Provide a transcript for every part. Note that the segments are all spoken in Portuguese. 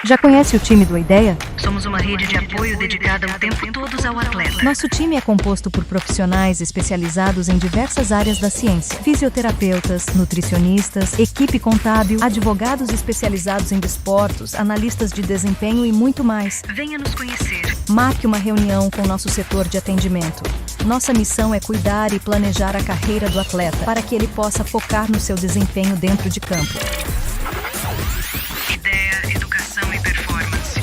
Já conhece o time do Ideia? Somos uma rede de apoio dedicada o tempo todo ao atleta. Nosso time é composto por profissionais especializados em diversas áreas da ciência: fisioterapeutas, nutricionistas, equipe contábil, advogados especializados em desportos, analistas de desempenho e muito mais. Venha nos conhecer. Marque uma reunião com nosso setor de atendimento. Nossa missão é cuidar e planejar a carreira do atleta para que ele possa focar no seu desempenho dentro de campo. Ideia, educação e performance.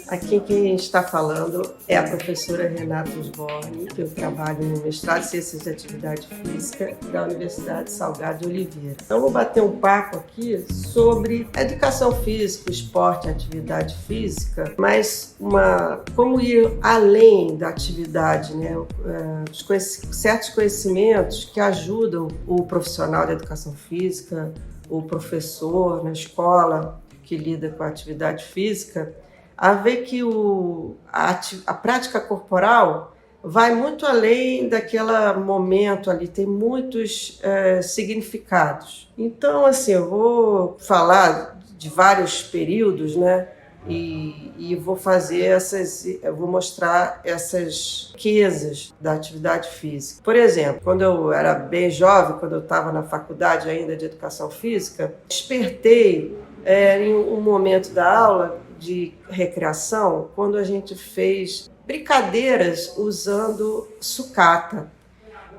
Aqui quem está falando é a professora Renata Sborni, que eu trabalho no mestrado em Ciências de Atividade Física da Universidade Salgado de Oliveira. Então, vou bater um papo aqui sobre educação física, esporte e atividade física, mas como ir além da atividade, né? Certos conhecimentos que ajudam o profissional da educação física, o professor na escola que lida com a atividade física, a ver que a prática corporal vai muito além daquele momento ali, tem muitos significados. Então, assim, eu vou falar de vários períodos, né? E vou mostrar essas riquezas da atividade física. Por exemplo, quando eu era bem jovem, quando eu estava na faculdade ainda de educação física, despertei em um momento da aula de recreação, quando a gente fez brincadeiras usando sucata.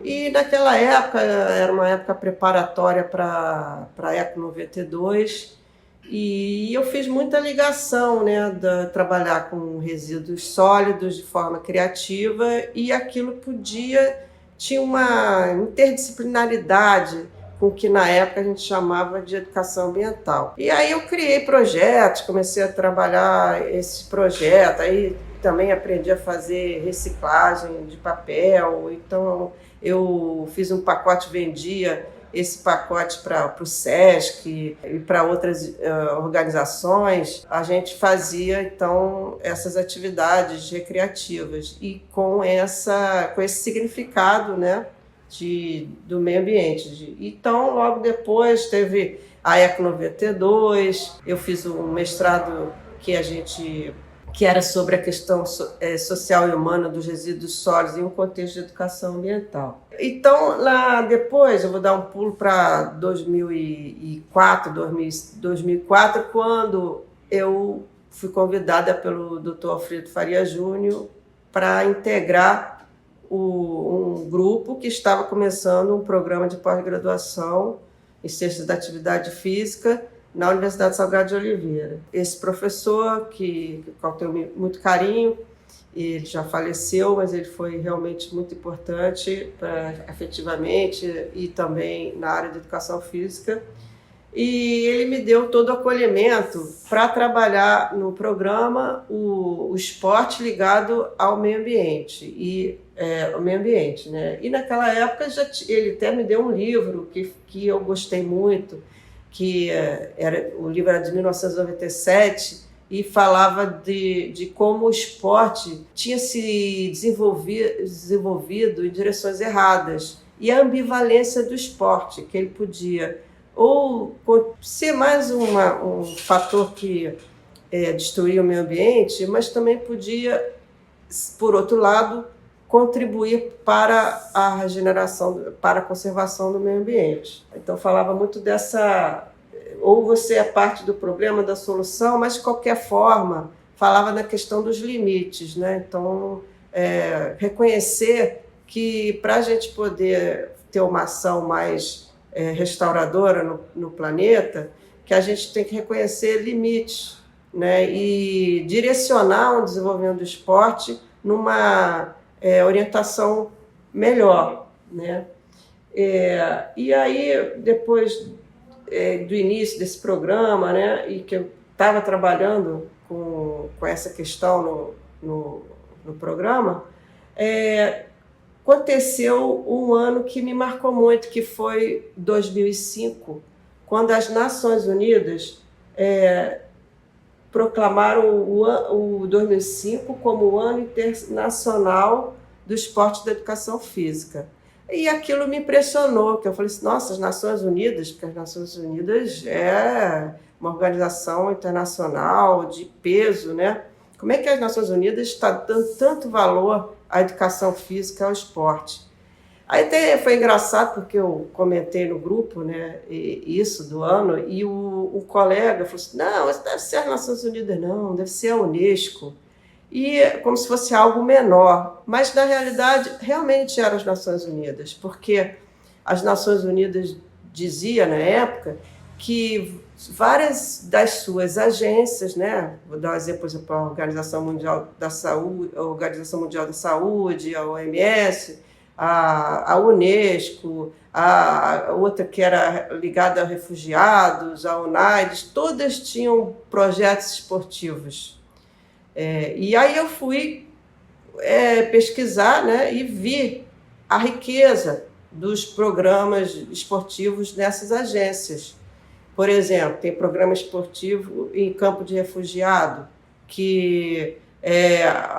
E naquela época, era uma época preparatória para a ECO 92, e eu fiz muita ligação, né, de trabalhar com resíduos sólidos de forma criativa, e aquilo tinha uma interdisciplinaridade com o que na época a gente chamava de educação ambiental. E aí eu criei projetos, comecei a trabalhar esse projeto, aí também aprendi a fazer reciclagem de papel, então eu fiz um pacote, vendia esse pacote para o SESC e para outras organizações. A gente fazia, então, essas atividades recreativas e com esse significado, né, do meio ambiente. Então, logo depois teve a ECO 92, eu fiz um mestrado que era sobre a questão social e humana dos resíduos sólidos em um contexto de educação ambiental. Então, lá depois, eu vou dar um pulo para 2004, quando eu fui convidada pelo Dr. Alfredo Faria Júnior para integrar um grupo que estava começando um programa de pós-graduação em Ciências da Atividade Física na Universidade Salgado de Oliveira. Esse professor, que eu tenho muito carinho, ele já faleceu, mas ele foi realmente muito importante afetivamente e também na área de educação física. E ele me deu todo o acolhimento para trabalhar no programa o esporte ligado ao meio ambiente, né? E naquela época ele até me deu um livro que eu gostei muito, o livro era de 1997 e falava de como o esporte tinha se desenvolvido em direções erradas e a ambivalência do esporte, que ele podia ou ser mais um fator que destruía o meio ambiente, mas também podia, por outro lado, contribuir para a regeneração, para a conservação do meio ambiente. Então, falava muito ou você é parte do problema, da solução, mas, de qualquer forma, falava na questão dos limites, né? Então, reconhecer que, para a gente poder ter uma ação mais restauradora no planeta, que a gente tem que reconhecer limites, né? E direcionar o desenvolvimento do esporte numa orientação melhor, né? E aí, depois do início desse programa, né, e que eu estava trabalhando com essa questão no programa, aconteceu um ano que me marcou muito, que foi 2005, quando as Nações Unidas proclamaram o 2005 como o Ano Internacional do esporte e da educação física. E aquilo me impressionou, que eu falei assim, nossa, as Nações Unidas, porque as Nações Unidas é uma organização internacional de peso, né? Como é que as Nações Unidas está dando tanto valor à educação física e ao esporte? Aí até foi engraçado, porque eu comentei no grupo, né, isso do ano, e o colega falou assim, não, isso deve ser as Nações Unidas, não, deve ser a Unesco. E como se fosse algo menor. Mas, na realidade, realmente eram as Nações Unidas, porque as Nações Unidas dizia na época que várias das suas agências, né, vou dar um exemplo, por exemplo, a Organização Mundial da Saúde, a OMS, a Unesco, a outra que era ligada a refugiados, a UNAIDS, todas tinham projetos esportivos. E aí eu fui pesquisar, né, e vi a riqueza dos programas esportivos nessas agências. Por exemplo, tem programa esportivo em campo de refugiado, que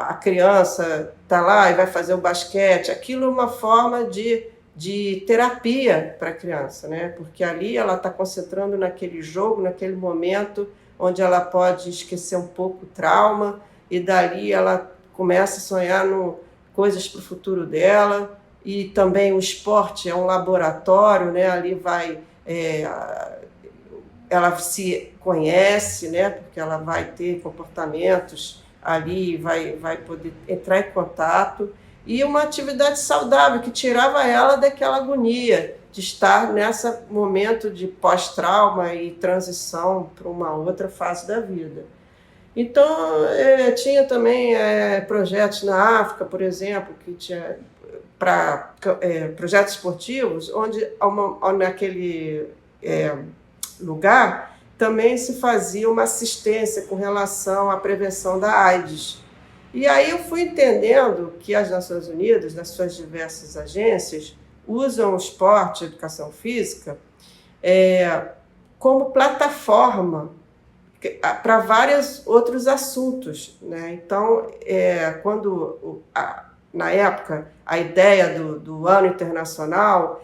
a criança está lá e vai fazer o basquete. Aquilo é uma forma de terapia para a criança, né? Porque ali ela está concentrando naquele jogo, naquele momento, onde ela pode esquecer um pouco o trauma, e dali ela começa a sonhar coisas para o futuro dela. E também o esporte é um laboratório, né? Ali ela se conhece, né? Porque ela vai ter comportamentos ali, vai poder entrar em contato, e uma atividade saudável que tirava ela daquela agonia de estar nesse momento de pós-trauma e transição para uma outra fase da vida. Então, tinha também projetos na África, por exemplo, que tinha projetos esportivos, onde naquele lugar também se fazia uma assistência com relação à prevenção da AIDS. E aí eu fui entendendo que as Nações Unidas, nas suas diversas agências, usam o esporte e a educação física como plataforma para vários outros assuntos, né? Então, na época, a ideia do Ano Internacional,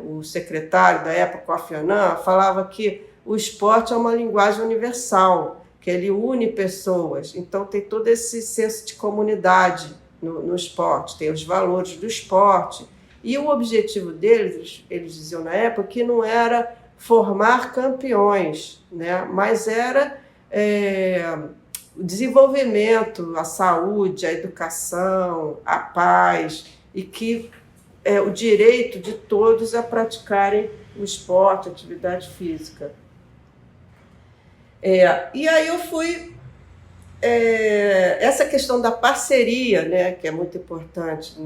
o secretário da época, Kofi Annan, falava que o esporte é uma linguagem universal, que ele une pessoas. Então, tem todo esse senso de comunidade no esporte, tem os valores do esporte. E o objetivo deles, eles diziam na época, que não era formar campeões, né? Mas era o desenvolvimento, a saúde, a educação, a paz, e que o direito de todos a praticarem o esporte, a atividade física. E aí eu fui... essa questão da parceria, né, que é muito importante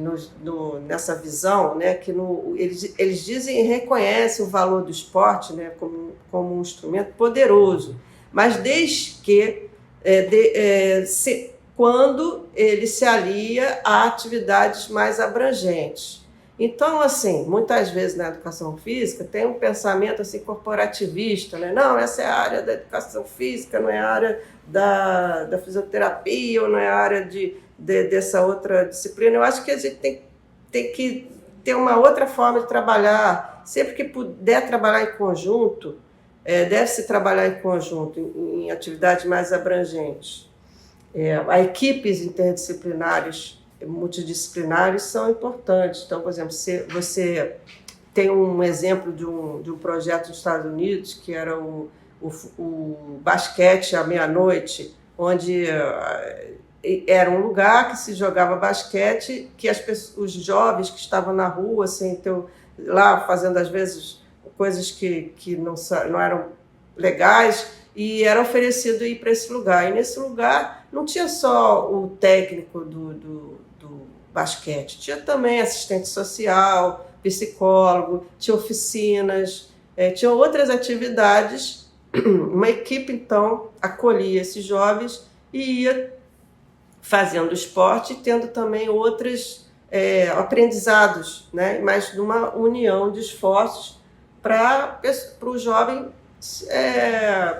nessa visão, né, que eles dizem e reconhecem o valor do esporte, né, como um instrumento poderoso, mas desde que quando ele se alia a atividades mais abrangentes. Então, assim, muitas vezes na educação física tem um pensamento assim, corporativista, né? Não, essa é a área da educação física, não é a área da fisioterapia, ou não é a área dessa outra disciplina. Eu acho que a gente tem que ter uma outra forma de trabalhar. Sempre que puder trabalhar em conjunto, deve-se trabalhar em conjunto, em atividades mais abrangentes. As equipes interdisciplinares, multidisciplinares são importantes. Então, por exemplo, você tem um exemplo de um projeto nos Estados Unidos, que era o basquete à meia-noite, onde era um lugar que se jogava basquete, que os jovens que estavam na rua, assim, lá fazendo às vezes coisas que não eram legais, e era oferecido ir para esse lugar. E nesse lugar não tinha só o técnico do basquete, tinha também assistente social, psicólogo, tinha oficinas, tinha outras atividades. Uma equipe, então, acolhia esses jovens e ia fazendo esporte e tendo também outros aprendizados, né? Mas numa união de esforços para o jovem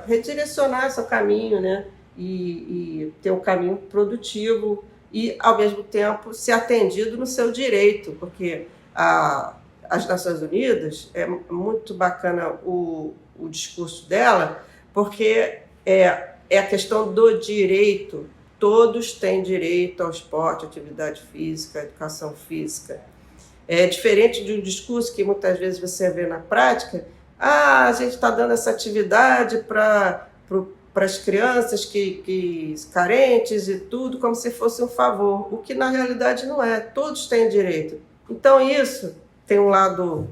redirecionar seu caminho, né? E ter um caminho produtivo e, ao mesmo tempo, ser atendido no seu direito, porque as Nações Unidas, é muito bacana o discurso dela, porque é a questão do direito. Todos têm direito ao esporte, atividade física, educação física. É diferente de um discurso que muitas vezes você vê na prática, a gente está dando essa atividade para as crianças que carentes e tudo, como se fosse um favor, o que na realidade não é, todos têm direito. Então isso tem um lado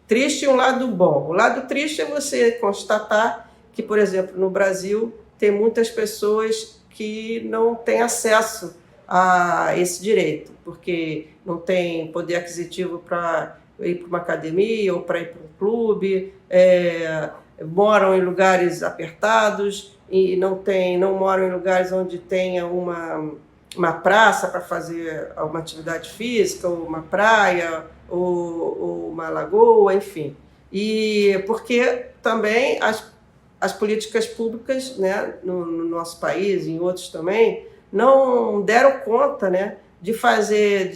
triste e um lado bom. O lado triste é você constatar que, por exemplo, no Brasil, tem muitas pessoas que não têm acesso a esse direito, porque não tem poder aquisitivo para ir para uma academia ou para ir para um clube, moram em lugares apertados e não moram em lugares onde tenha uma praça para fazer uma atividade física, ou uma praia, ou uma lagoa, enfim. E porque também as políticas públicas, né, no nosso país e em outros também, não deram conta, né, de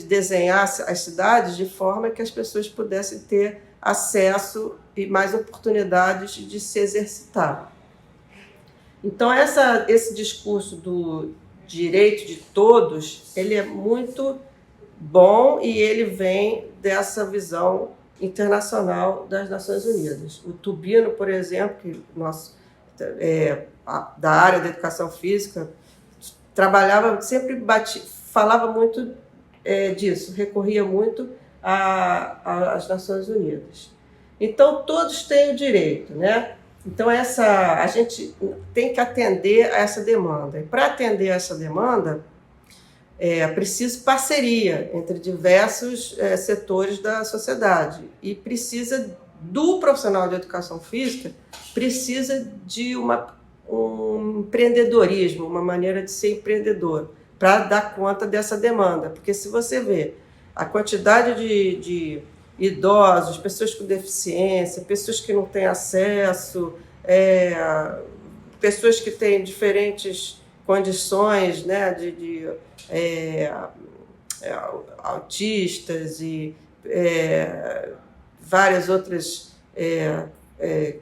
desenhar as cidades de forma que as pessoas pudessem ter acesso e mais oportunidades de se exercitar. Então, esse discurso do direito de todos, ele é muito bom e ele vem dessa visão internacional das Nações Unidas. O Tubino, por exemplo, que da área da educação física, trabalhava, sempre falava muito disso, recorria muito às Nações Unidas. Então, todos têm o direito, né? Então, a gente tem que atender a essa demanda. E para atender a essa demanda, é preciso parceria entre diversos setores da sociedade. E precisa do profissional de educação física, precisa de um empreendedorismo, uma maneira de ser empreendedor, para dar conta dessa demanda. Porque se você vê a quantidade de idosos, pessoas com deficiência, pessoas que não têm acesso, pessoas que têm diferentes condições, né, autistas e várias outras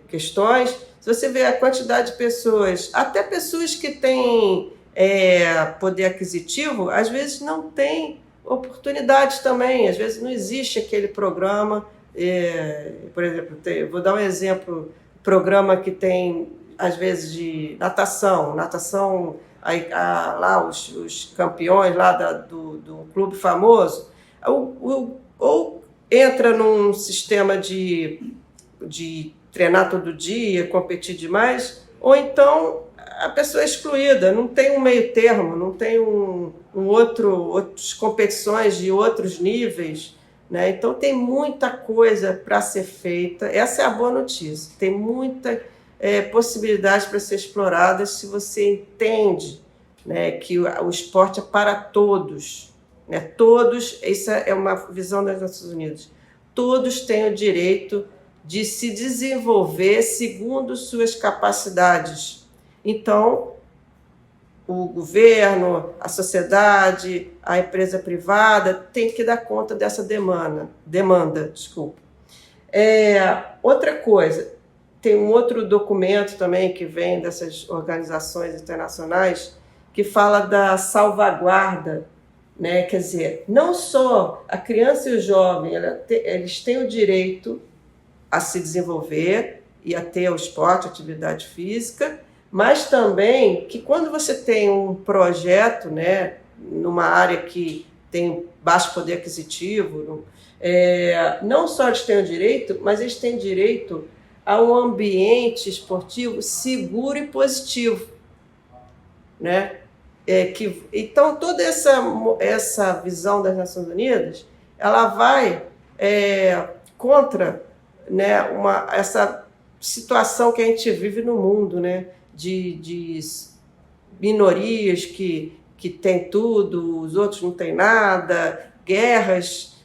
questões. Se você vê a quantidade de pessoas, até pessoas que têm poder aquisitivo, às vezes não têm oportunidades também, às vezes não existe aquele programa, por exemplo, vou dar um exemplo, programa que tem, às vezes, de natação, lá os campeões lá do clube famoso, ou entra num sistema de treinar todo dia, competir demais, ou então a pessoa é excluída, não tem um meio termo, não tem outras competições de outros níveis, né? Então tem muita coisa para ser feita, essa é a boa notícia, tem muita possibilidade para ser explorada se você entende, né, que o esporte é para todos, né? Todos, essa é uma visão das Nações Unidas, todos têm o direito de se desenvolver segundo suas capacidades. Então, o governo, a sociedade, a empresa privada tem que dar conta dessa demanda. Outra coisa, tem um outro documento também que vem dessas organizações internacionais que fala da salvaguarda, né? Quer dizer, não só a criança e o jovem, eles têm o direito a se desenvolver e a ter o esporte, a atividade física, mas também que quando você tem um projeto, né, numa área que tem baixo poder aquisitivo, não só eles têm o direito, mas eles têm direito a um ambiente esportivo seguro e positivo, né? Então, toda essa visão das Nações Unidas, ela vai contra, né, essa situação que a gente vive no mundo, né, de minorias que têm tudo, os outros não têm nada, guerras,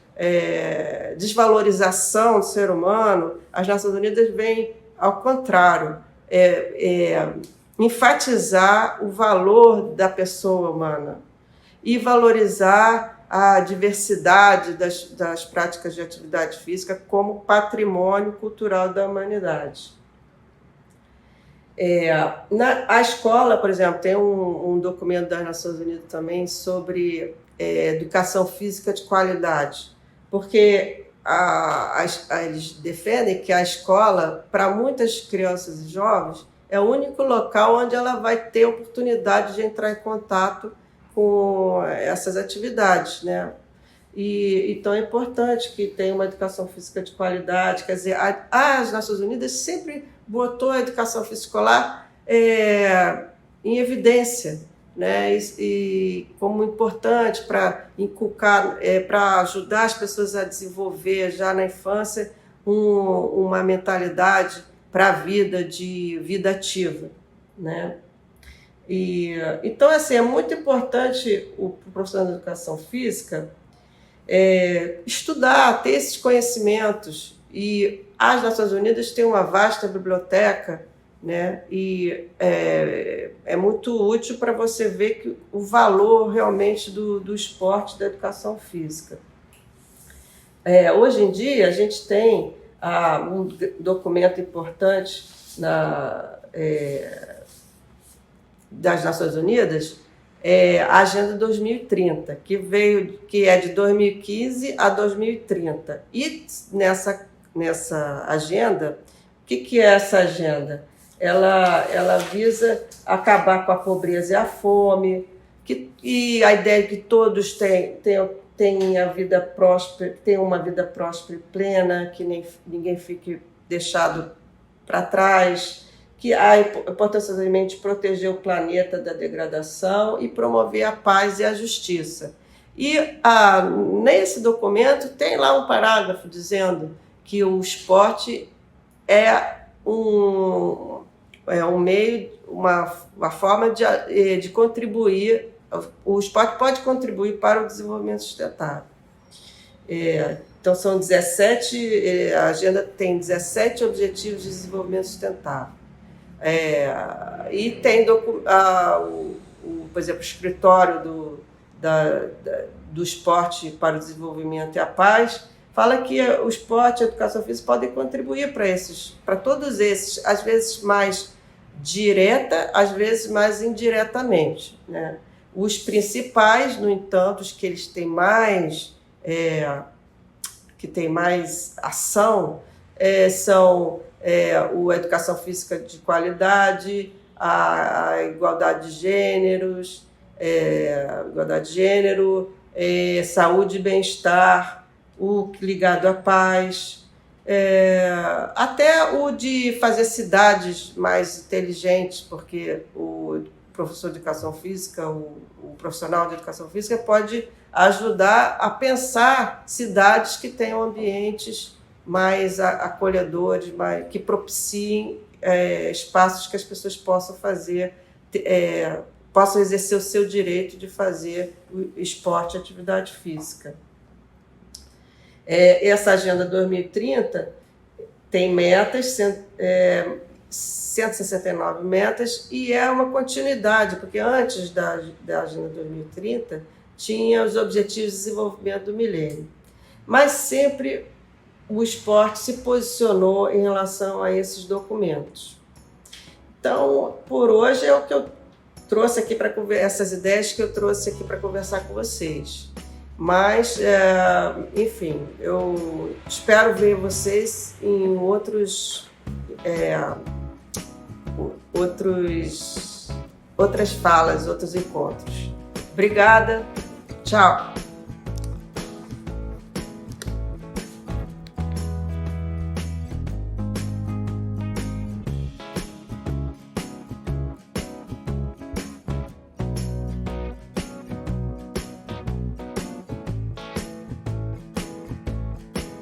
desvalorização do ser humano. As Nações Unidas vêm ao contrário, enfatizar o valor da pessoa humana e valorizar a diversidade das práticas de atividade física como patrimônio cultural da humanidade. A escola, por exemplo, tem um documento das Nações Unidas também sobre educação física de qualidade, porque eles defendem que a escola, para muitas crianças e jovens, é o único local onde ela vai ter oportunidade de entrar em contato com essas atividades, né? Então é importante que tenha uma educação física de qualidade. Quer dizer, as Nações Unidas sempre botou a educação física escolar em evidência, né? E como importante para inculcar, para ajudar as pessoas a desenvolver já na infância uma mentalidade para a vida, de vida ativa, né? Então, assim, é muito importante o profissional de educação física estudar, ter esses conhecimentos. E as Nações Unidas têm uma vasta biblioteca, né? E é muito útil para você ver o valor realmente do esporte, da educação física. Hoje em dia, a gente tem um documento importante das Nações Unidas, a Agenda 2030, que é de 2015 a 2030. E nessa agenda, o que é essa agenda? Ela visa acabar com a pobreza e a fome, e a ideia de que todos tenham a vida próspera, tenham uma vida próspera e plena, que ninguém fique deixado para trás, que a importância de proteger o planeta da degradação e promover a paz e a justiça. E nesse documento tem lá um parágrafo dizendo que o esporte é um meio, uma forma de contribuir. O esporte pode contribuir para o desenvolvimento sustentável. Então, são 17, a agenda tem 17 objetivos de desenvolvimento sustentável. E tem, por exemplo, o escritório do esporte para o desenvolvimento e a paz, fala que o esporte e a educação física podem contribuir para todos esses, às vezes mais direta, às vezes mais indiretamente, né? Os principais, no entanto, os que eles têm mais, que tem mais ação, são a educação física de qualidade, a igualdade de gênero, saúde e bem-estar, o ligado à paz, até o de fazer cidades mais inteligentes, porque o professor de educação física, o profissional de educação física pode ajudar a pensar cidades que tenham ambientes mais acolhedores, que propiciem espaços que as pessoas possam possam exercer o seu direito de fazer o esporte e atividade física. Essa Agenda 2030 tem metas, 169 metas, e é uma continuidade, porque antes da Agenda 2030 tinha os Objetivos de Desenvolvimento do Milênio. Mas sempre o esporte se posicionou em relação a esses documentos. Então, por hoje é o que eu trouxe aqui para essas ideias que eu trouxe aqui para conversar com vocês. Mas, enfim, eu espero ver vocês em outras falas, outros encontros. Obrigada, tchau!